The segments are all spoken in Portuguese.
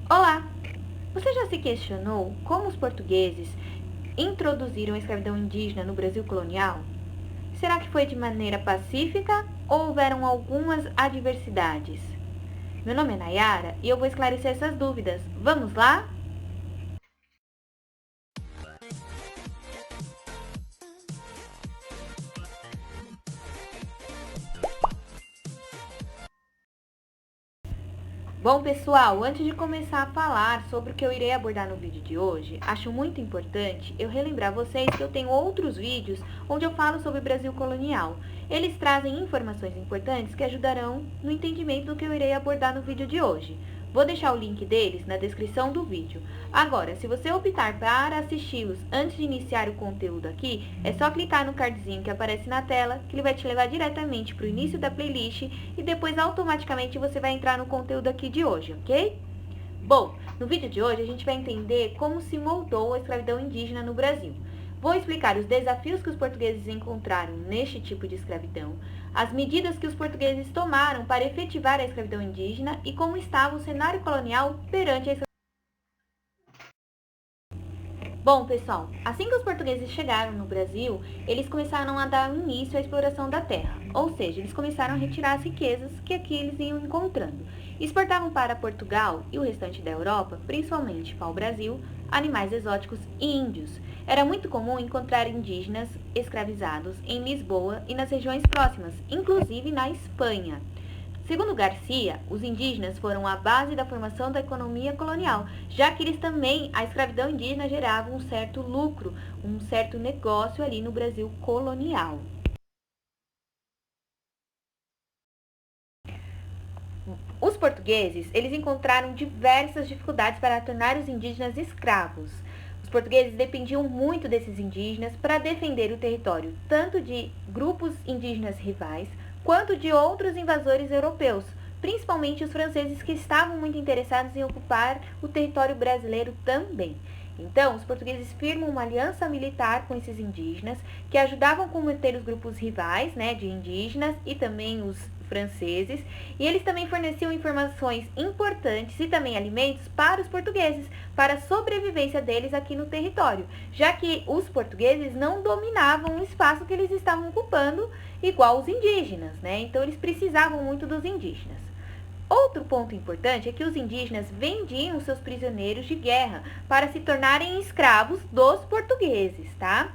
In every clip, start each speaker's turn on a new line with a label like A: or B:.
A: Olá! Você já se questionou como os portugueses introduziram a escravidão indígena no Brasil colonial? Será que foi de maneira pacífica ou houveram algumas adversidades? Meu nome é Nayara e eu vou esclarecer essas dúvidas. Vamos lá? Bom, pessoal, antes de começar a falar sobre o que eu irei abordar no vídeo de hoje, acho muito importante eu relembrar vocês que eu tenho outros vídeos onde eu falo sobre o Brasil colonial. Eles trazem informações importantes que ajudarão no entendimento do que eu irei abordar no vídeo de hoje. Vou deixar o link deles na descrição do vídeo. Agora, se você optar para assisti-los antes de iniciar o conteúdo aqui, é só clicar no cardzinho que aparece na tela, que ele vai te levar diretamente para o início da playlist e depois automaticamente você vai entrar no conteúdo aqui de hoje, ok? Bom, no vídeo de hoje a gente vai entender como se moldou a escravidão indígena no Brasil. Vou explicar os desafios que os portugueses encontraram neste tipo de escravidão, as medidas que os portugueses tomaram para efetivar a escravidão indígena e como estava o cenário colonial perante a escravidão. Bom, pessoal, assim que os portugueses chegaram no Brasil, eles começaram a dar início à exploração da terra, ou seja, eles começaram a retirar as riquezas que aqui eles iam encontrando. Exportavam para Portugal e o restante da Europa, principalmente pau-brasil, animais exóticos e índios. Era muito comum encontrar indígenas escravizados em Lisboa e nas regiões próximas, inclusive na Espanha. Segundo Garcia, os indígenas foram a base da formação da economia colonial, já que eles também, a escravidão indígena gerava um certo lucro, um certo negócio ali no Brasil colonial. Os portugueses, eles encontraram diversas dificuldades para tornar os indígenas escravos. Os portugueses dependiam muito desses indígenas para defender o território, tanto de grupos indígenas rivais, quanto de outros invasores europeus, principalmente os franceses que estavam muito interessados em ocupar o território brasileiro também. Então, os portugueses firmam uma aliança militar com esses indígenas, que ajudavam a combater os grupos rivais, de indígenas e também os franceses, e eles também forneciam informações importantes e também alimentos para os portugueses, para a sobrevivência deles aqui no território, já que os portugueses não dominavam o espaço que eles estavam ocupando igual os indígenas, Então eles precisavam muito dos indígenas. Outro ponto importante é que os indígenas vendiam seus prisioneiros de guerra para se tornarem escravos dos portugueses, tá?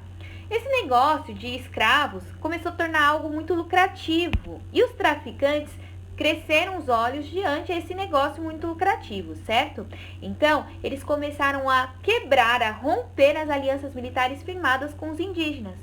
A: Esse negócio de escravos começou a tornar algo muito lucrativo e os traficantes cresceram os olhos diante esse negócio muito lucrativo, certo? Então, eles começaram a quebrar, a romper as alianças militares firmadas com os indígenas.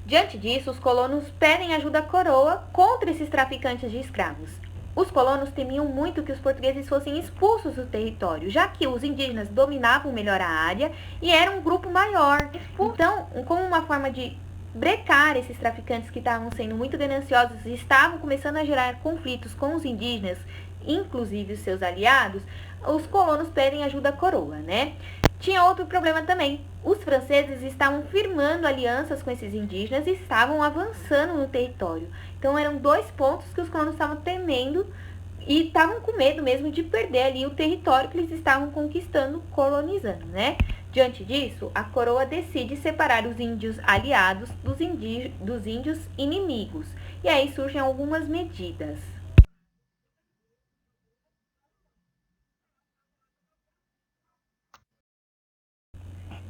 A: Diante disso, os colonos pedem ajuda à coroa contra esses traficantes de escravos. Os colonos temiam muito que os portugueses fossem expulsos do território, já que os indígenas dominavam melhor a área e era um grupo maior. Então, como uma forma de brecar esses traficantes que estavam sendo muito gananciosos e estavam começando a gerar conflitos com os indígenas, inclusive os seus aliados, os colonos pedem ajuda à coroa, Tinha outro problema também. Os franceses estavam firmando alianças com esses indígenas e estavam avançando no território. Então eram dois pontos que os colonos estavam temendo e estavam com medo mesmo de perder ali o território que eles estavam conquistando, colonizando, Diante disso, a coroa decide separar os índios aliados dos índios inimigos. E aí surgem algumas medidas.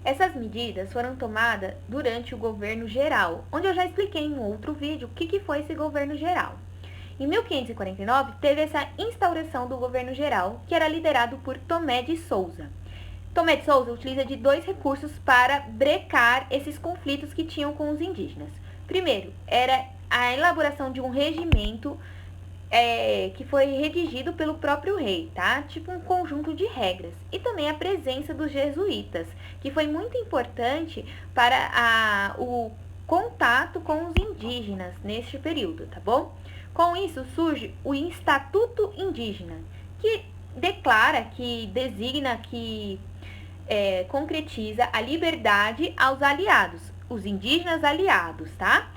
A: Essas medidas foram tomadas durante o governo geral, onde eu já expliquei em um outro vídeo o que foi esse governo geral. Em 1549, teve essa instauração do governo geral, que era liderado por Tomé de Souza. Tomé de Souza utiliza de dois recursos para brecar esses conflitos que tinham com os indígenas. Primeiro, era a elaboração de um regimento que foi redigido pelo próprio rei, tá? Tipo um conjunto de regras. E também a presença dos jesuítas, que foi muito importante para o contato com os indígenas neste período, tá bom? Com isso surge o Estatuto Indígena, que declara, que designa, que concretiza a liberdade aos aliados, os indígenas aliados, tá?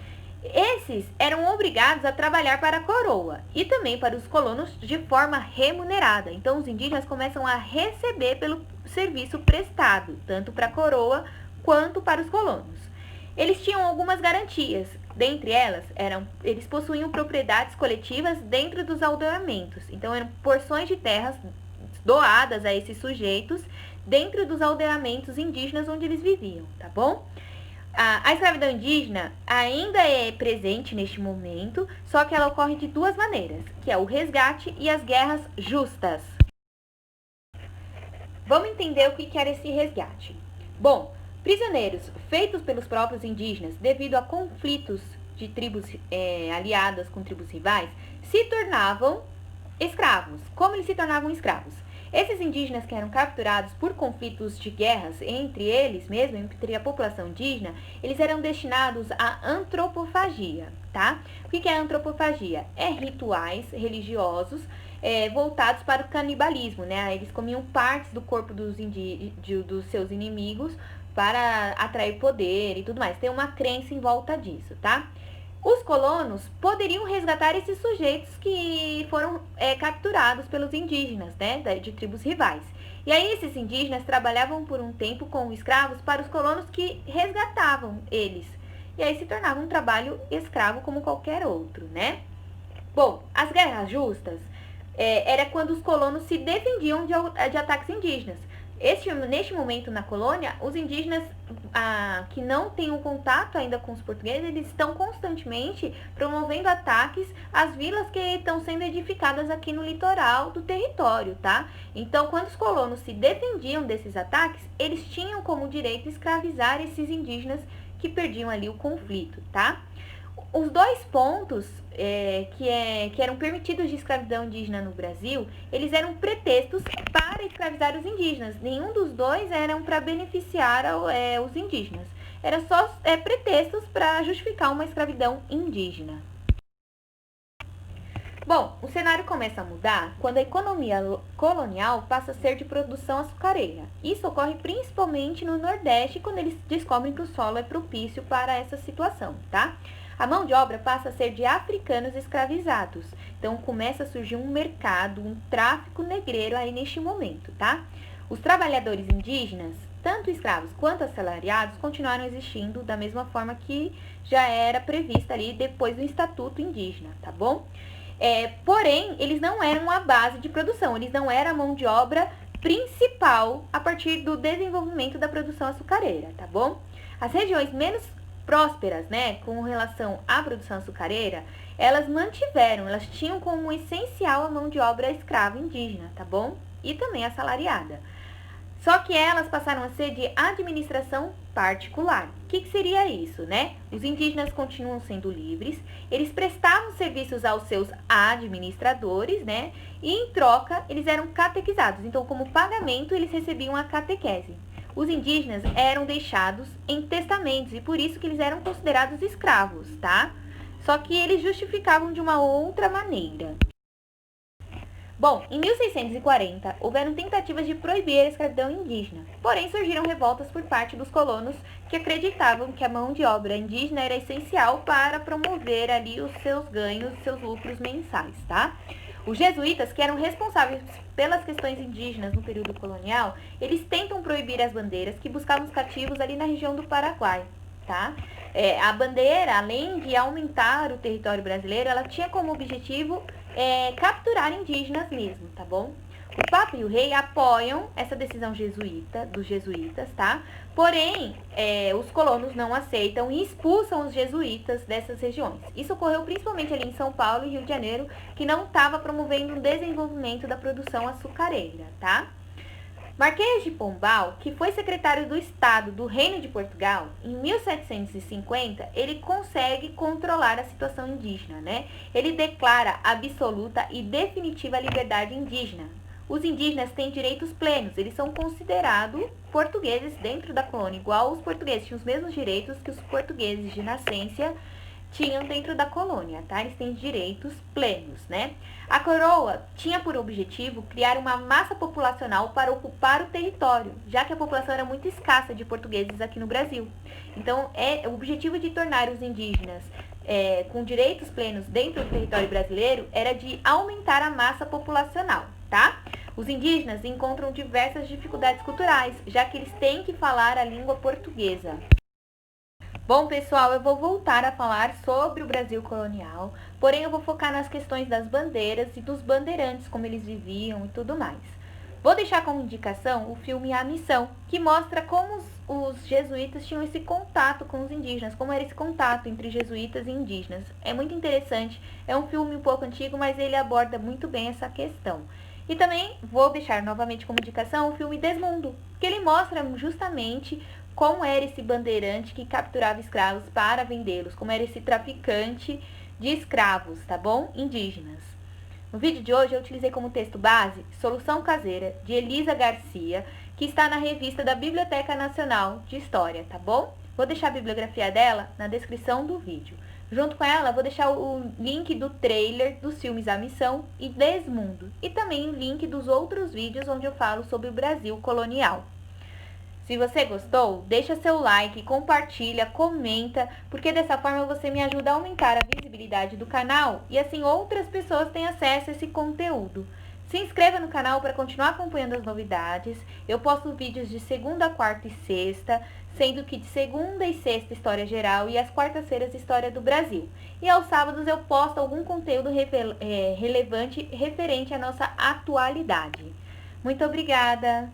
A: Esses eram obrigados a trabalhar para a coroa e também para os colonos de forma remunerada. Então, os indígenas começam a receber pelo serviço prestado, tanto para a coroa quanto para os colonos. Eles tinham algumas garantias. Dentre elas, eles possuíam propriedades coletivas dentro dos aldeamentos. Então, eram porções de terras doadas a esses sujeitos dentro dos aldeamentos indígenas onde eles viviam, tá bom? A escravidão indígena ainda é presente neste momento, só que ela ocorre de duas maneiras, que é o resgate e as guerras justas. Vamos entender o que era esse resgate. Bom, prisioneiros feitos pelos próprios indígenas devido a conflitos de tribos aliadas com tribos rivais se tornavam escravos. Como eles se tornavam escravos? Esses indígenas que eram capturados por conflitos de guerras entre eles mesmo, entre a população indígena, eles eram destinados à antropofagia, tá? O que é antropofagia? É rituais religiosos voltados para o canibalismo, né? Eles comiam partes do corpo dos seus inimigos para atrair poder e tudo mais. Tem uma crença em volta disso, tá? Os colonos poderiam resgatar esses sujeitos que foram capturados pelos indígenas, né, de tribos rivais. E aí esses indígenas trabalhavam por um tempo como escravos para os colonos que resgatavam eles. E aí se tornava um trabalho escravo como qualquer outro, né? Bom, as guerras justas era quando os colonos se defendiam de ataques indígenas. Neste momento na colônia, os indígenas que não têm um contato ainda com os portugueses, eles estão constantemente promovendo ataques às vilas que estão sendo edificadas aqui no litoral do território, tá? Então, quando os colonos se defendiam desses ataques, eles tinham como direito escravizar esses indígenas que perdiam ali o conflito, tá? Os dois pontos que eram permitidos de escravidão indígena no Brasil, eles eram pretextos para escravizar os indígenas. Nenhum dos dois eram para beneficiar os indígenas. Era só pretextos para justificar uma escravidão indígena. Bom, o cenário começa a mudar quando a economia colonial passa a ser de produção açucareira. Isso ocorre principalmente no Nordeste, quando eles descobrem que o solo é propício para essa situação, tá? A mão de obra passa a ser de africanos escravizados. Então, começa a surgir um mercado, um tráfico negreiro aí neste momento, tá? Os trabalhadores indígenas, tanto escravos quanto assalariados, continuaram existindo da mesma forma que já era prevista ali depois do Estatuto Indígena, tá bom? Porém, eles não eram a base de produção, eles não eram a mão de obra principal a partir do desenvolvimento da produção açucareira, tá bom? As regiões menos prósperas, né, com relação à produção açucareira, elas tinham como essencial a mão de obra escrava indígena, tá bom? E também assalariada. Só que elas passaram a ser de administração particular. O que seria isso, né? Os indígenas continuam sendo livres, eles prestavam serviços aos seus administradores, né? E em troca, eles eram catequizados. Então, como pagamento, eles recebiam a catequese. Os indígenas eram deixados em testamentos e por isso que eles eram considerados escravos, tá? Só que eles justificavam de uma outra maneira. Bom, em 1640, houveram tentativas de proibir a escravidão indígena, porém surgiram revoltas por parte dos colonos que acreditavam que a mão de obra indígena era essencial para promover ali os seus ganhos, seus lucros mensais, tá? Os jesuítas, que eram responsáveis pelas questões indígenas no período colonial, eles tentam proibir as bandeiras que buscavam os cativos ali na região do Paraguai, tá? A bandeira, além de aumentar o território brasileiro, ela tinha como objetivo capturar indígenas mesmo, tá bom? O Papa e o Rei apoiam essa decisão dos jesuítas, tá? Porém, os colonos não aceitam e expulsam os jesuítas dessas regiões. Isso ocorreu principalmente ali em São Paulo e Rio de Janeiro, que não estava promovendo um desenvolvimento da produção açucareira, tá? Marquês de Pombal, que foi secretário do Estado do Reino de Portugal, em 1750, ele consegue controlar a situação indígena, né? Ele declara absoluta e definitiva liberdade indígena. Os indígenas têm direitos plenos, eles são considerados portugueses dentro da colônia, igual os portugueses tinham os mesmos direitos que os portugueses de nascença tinham dentro da colônia, tá? Eles têm direitos plenos, né? A coroa tinha por objetivo criar uma massa populacional para ocupar o território, já que a população era muito escassa de portugueses aqui no Brasil. Então, o objetivo de tornar os indígenas com direitos plenos dentro do território brasileiro era de aumentar a massa populacional, tá? Os indígenas encontram diversas dificuldades culturais, já que eles têm que falar a língua portuguesa. Bom, pessoal, eu vou voltar a falar sobre o Brasil colonial, porém eu vou focar nas questões das bandeiras e dos bandeirantes, como eles viviam e tudo mais. Vou deixar como indicação o filme A Missão, que mostra como os jesuítas tinham esse contato com os indígenas, como era esse contato entre jesuítas e indígenas. É muito interessante, é um filme um pouco antigo, mas ele aborda muito bem essa questão. E também vou deixar novamente como indicação o filme Desmundo, que ele mostra justamente como era esse bandeirante que capturava escravos para vendê-los, como era esse traficante de escravos, tá bom? Indígenas. No vídeo de hoje eu utilizei como texto base Solução Caseira, de Elisa Garcia, que está na revista da Biblioteca Nacional de História, tá bom? Vou deixar a bibliografia dela na descrição do vídeo. Junto com ela, vou deixar o link do trailer dos filmes A Missão e Desmundo, e também o link dos outros vídeos onde eu falo sobre o Brasil colonial. Se você gostou, deixa seu like, compartilha, comenta, porque dessa forma você me ajuda a aumentar a visibilidade do canal e assim outras pessoas têm acesso a esse conteúdo. Se inscreva no canal para continuar acompanhando as novidades. Eu posto vídeos de segunda, quarta e sexta, sendo que de segunda e sexta História Geral e às quartas-feiras História do Brasil. E aos sábados eu posto algum conteúdo relevante referente à nossa atualidade. Muito obrigada!